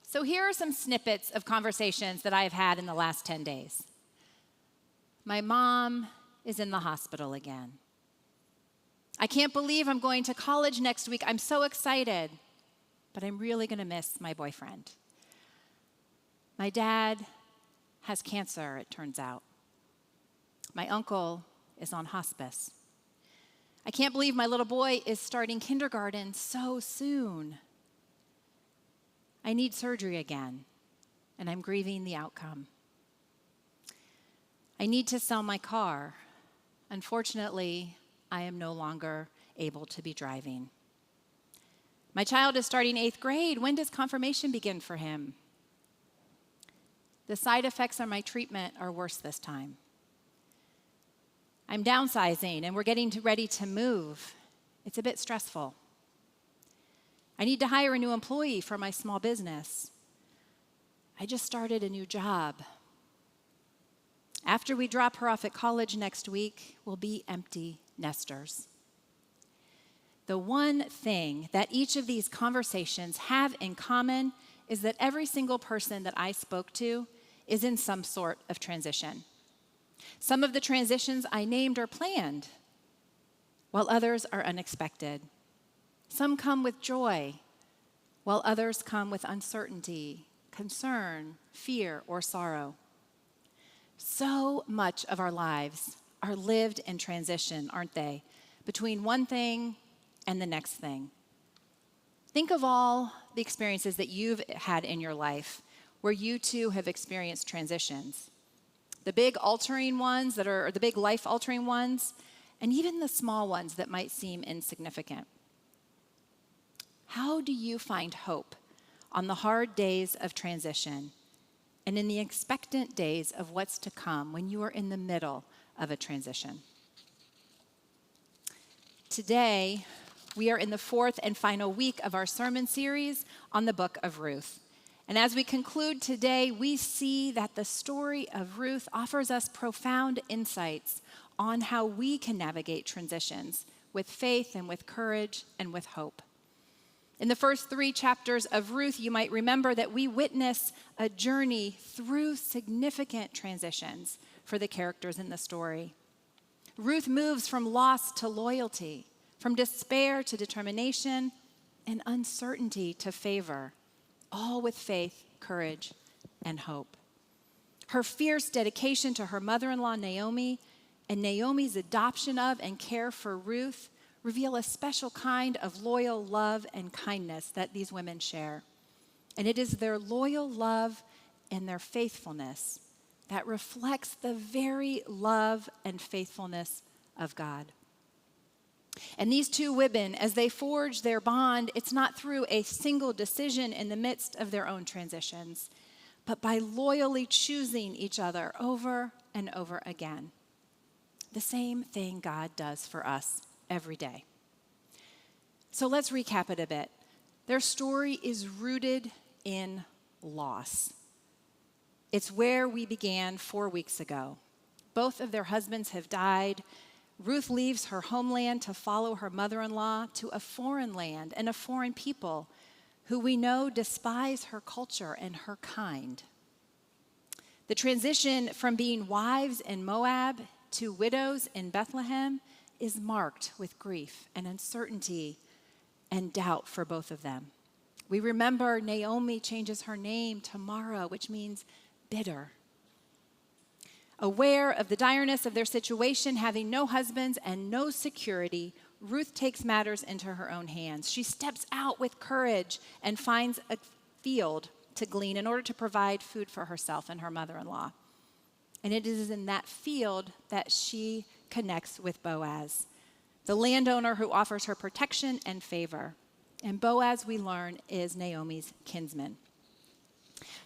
So here are some snippets of conversations that I have had in the last 10 days. My mom is in the hospital again. I can't believe I'm going to college next week. I'm so excited, but I'm really going to miss my boyfriend. My dad has cancer, it turns out. My uncle is on hospice. I can't believe my little boy is starting kindergarten so soon. I need surgery again, and I'm grieving the outcome. I need to sell my car. Unfortunately, I am no longer able to be driving. My child is starting 8th grade. When does confirmation begin for him? The side effects of my treatment are worse this time. I'm downsizing, and we're getting ready to move. It's a bit stressful. I need to hire a new employee for my small business. I just started a new job. After we drop her off at college next week, we'll be empty nesters. The one thing that each of these conversations have in common is that every single person that I spoke to is in some sort of transition. Some of the transitions I named are planned, while others are unexpected. Some come with joy, while others come with uncertainty, concern, fear, or sorrow. So much of our lives are lived in transition, aren't they? Between one thing and the next thing. Think of all the experiences that you've had in your life where you too have experienced transitions. The big altering ones or the big life altering ones, and even the small ones that might seem insignificant. How do you find hope on the hard days of transition and in the expectant days of what's to come when you are in the middle of a transition? Today, we are in the 4th and final week of our sermon series on the Book of Ruth. And as we conclude today, we see that the story of Ruth offers us profound insights on how we can navigate transitions with faith and with courage and with hope. In the first 3 chapters of Ruth, you might remember that we witness a journey through significant transitions for the characters in the story. Ruth moves from loss to loyalty, from despair to determination, and uncertainty to favor, all with faith, courage, and hope. Her fierce dedication to her mother-in-law, Naomi, and Naomi's adoption of and care for Ruth reveal a special kind of loyal love and kindness that these women share. And it is their loyal love and their faithfulness that reflects the very love and faithfulness of God. And these 2 women, as they forge their bond, it's not through a single decision in the midst of their own transitions, but by loyally choosing each other over and over again. The same thing God does for us every day. So let's recap it a bit. Their story is rooted in loss. It's where we began 4 weeks ago. Both of their husbands have died. Ruth leaves her homeland to follow her mother-in-law to a foreign land and a foreign people who we know despise her culture and her kind. The transition from being wives in Moab to widows in Bethlehem is marked with grief and uncertainty and doubt for both of them. We remember Naomi changes her name to Mara, which means bitter. Aware of the direness of their situation, having no husbands and no security, Ruth takes matters into her own hands. She steps out with courage and finds a field to glean in order to provide food for herself and her mother-in-law. And it is in that field that she connects with Boaz, the landowner who offers her protection and favor. And Boaz, we learn, is Naomi's kinsman.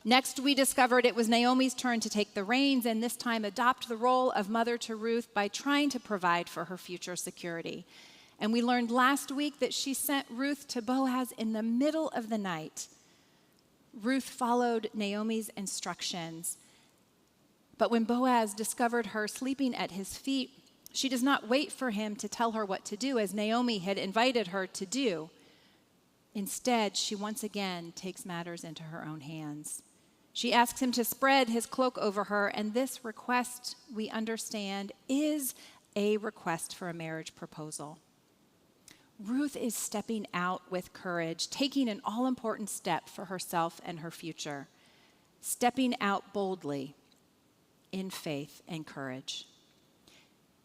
Next, we discovered it was Naomi's turn to take the reins and this time adopt the role of mother to Ruth by trying to provide for her future security. And we learned last week that she sent Ruth to Boaz in the middle of the night. Ruth followed Naomi's instructions. But when Boaz discovered her sleeping at his feet, she does not wait for him to tell her what to do, as Naomi had invited her to do. Instead, she once again takes matters into her own hands. She asks him to spread his cloak over her, and this request, we understand, is a request for a marriage proposal. Ruth is stepping out with courage, taking an all-important step for herself and her future, stepping out boldly in faith and courage.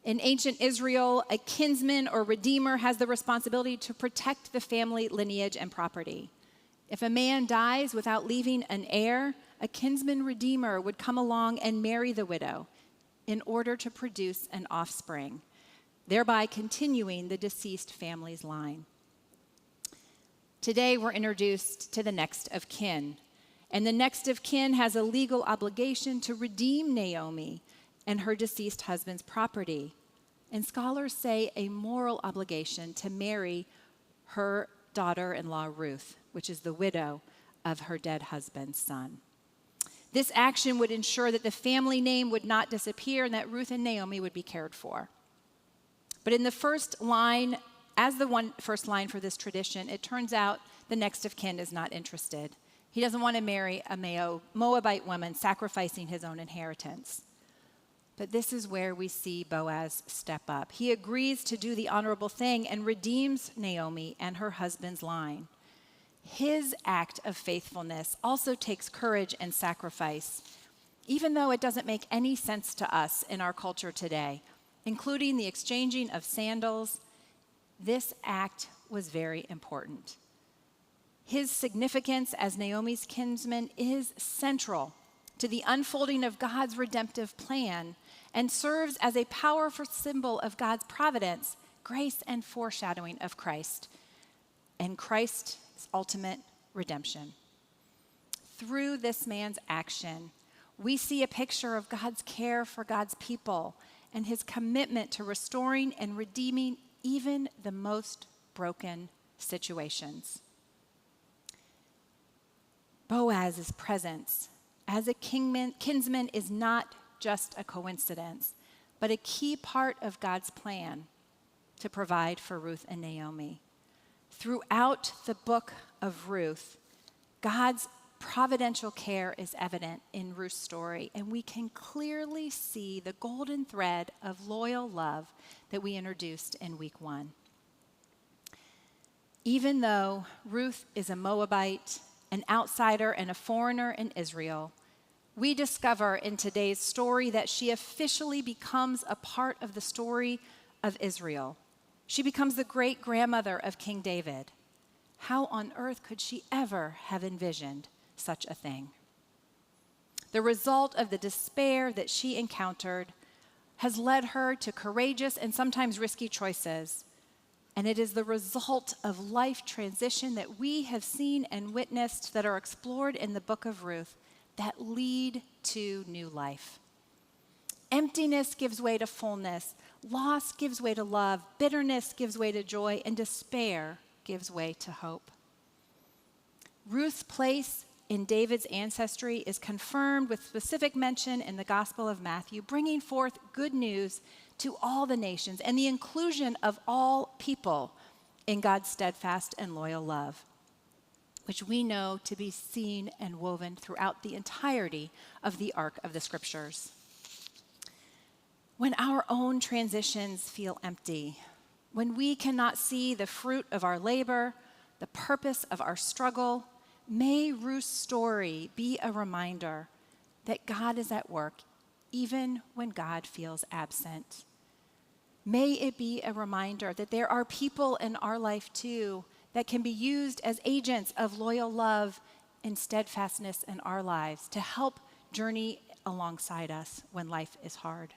In ancient Israel, a kinsman or redeemer has the responsibility to protect the family lineage and property. If a man dies without leaving an heir, a kinsman redeemer would come along and marry the widow in order to produce an offspring, thereby continuing the deceased family's line. Today, we're introduced to the next of kin, and the next of kin has a legal obligation to redeem Naomi and her deceased husband's property, and scholars say a moral obligation to marry her daughter-in-law Ruth, which is the widow of her dead husband's son. This action would ensure that the family name would not disappear and that Ruth and Naomi would be cared for. But in the first line, as the first line for this tradition, it turns out the next of kin is not interested. He doesn't want to marry a Moabite woman, sacrificing his own inheritance. But this is where we see Boaz step up. He agrees to do the honorable thing and redeems Naomi and her husband's line. His act of faithfulness also takes courage and sacrifice, even though it doesn't make any sense to us in our culture today, including the exchanging of sandals. This act was very important. His significance as Naomi's kinsman is central to the unfolding of God's redemptive plan and serves as a powerful symbol of God's providence, grace, and foreshadowing of Christ and Christ's ultimate redemption. Through this man's action, we see a picture of God's care for God's people and his commitment to restoring and redeeming even the most broken situations. Boaz's presence as a kinsman is not just a coincidence, but a key part of God's plan to provide for Ruth and Naomi. Throughout the book of Ruth, God's providential care is evident in Ruth's story, and we can clearly see the golden thread of loyal love that we introduced in week 1. Even though Ruth is a Moabite, an outsider, and a foreigner in Israel, we discover in today's story that she officially becomes a part of the story of Israel. She becomes the great-grandmother of King David. How on earth could she ever have envisioned such a thing? The result of the despair that she encountered has led her to courageous and sometimes risky choices. And it is the result of life transition that we have seen and witnessed that are explored in the book of Ruth that lead to new life. Emptiness gives way to fullness, loss gives way to love, bitterness gives way to joy, and despair gives way to hope. Ruth's place in David's ancestry is confirmed with specific mention in the Gospel of Matthew, bringing forth good news to all the nations and the inclusion of all people in God's steadfast and loyal love, which we know to be seen and woven throughout the entirety of the arc of the Scriptures. When our own transitions feel empty, when we cannot see the fruit of our labor, the purpose of our struggle, may Ruth's story be a reminder that God is at work even when God feels absent. May it be a reminder that there are people in our life too that can be used as agents of loyal love and steadfastness in our lives to help journey alongside us when life is hard.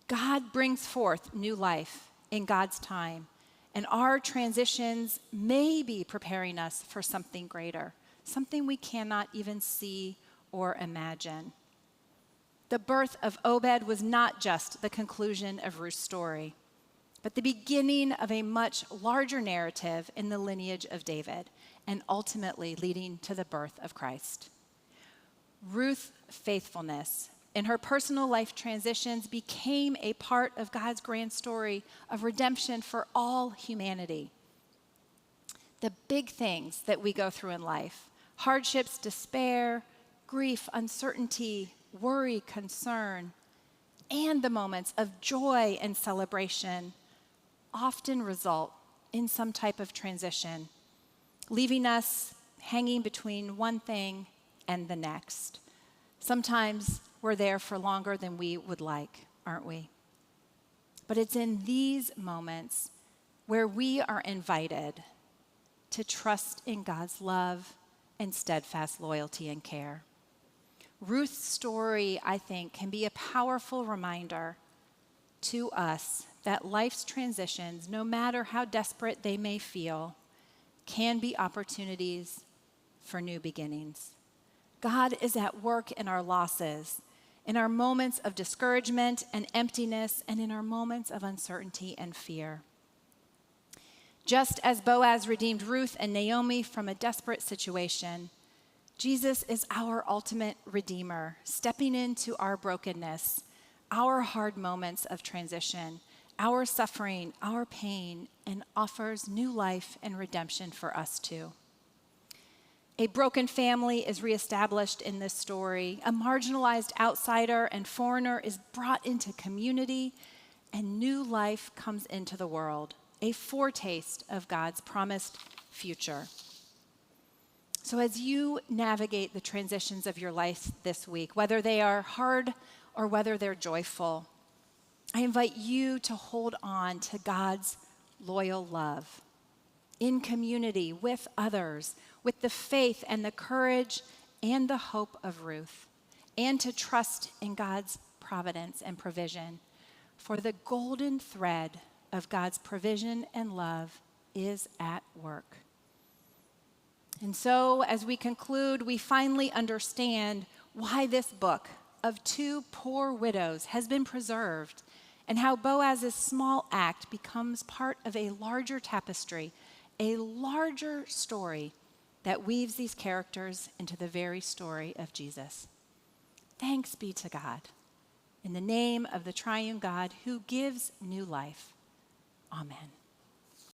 God brings forth new life in God's time, and our transitions may be preparing us for something greater, something we cannot even see or imagine. The birth of Obed was not just the conclusion of Ruth's story, but the beginning of a much larger narrative in the lineage of David, and ultimately leading to the birth of Christ. Ruth's faithfulness in her personal life transitions became a part of God's grand story of redemption for all humanity. the big things that we go through in life, hardships, despair, grief, uncertainty, worry, concern, and the moments of joy and celebration often result in some type of transition, leaving us hanging between one thing and the next. Sometimes we're there for longer than we would like, aren't we? But it's in these moments where we are invited to trust in God's love and steadfast loyalty and care. Ruth's story, I think, can be a powerful reminder to us that life's transitions, no matter how desperate they may feel, can be opportunities for new beginnings. God is at work in our losses, in our moments of discouragement and emptiness, and in our moments of uncertainty and fear. Just as Boaz redeemed Ruth and Naomi from a desperate situation, Jesus is our ultimate redeemer, stepping into our brokenness, our hard moments of transition, our suffering, our pain, and offers new life and redemption for us too. A broken family is reestablished in this story. A marginalized outsider and foreigner is brought into community, and new life comes into the world, a foretaste of God's promised future. So as you navigate the transitions of your life this week, whether they are hard or whether they're joyful, I invite you to hold on to God's loyal love in community with others, with the faith and the courage and the hope of Ruth, and to trust in God's providence and provision. For the golden thread of God's provision and love is at work. And so, as we conclude, we finally understand why this book of two poor widows has been preserved, and how Boaz's small act becomes part of a larger tapestry, a larger story that weaves these characters into the very story of Jesus. Thanks be to God. In the name of the triune God who gives new life. Amen.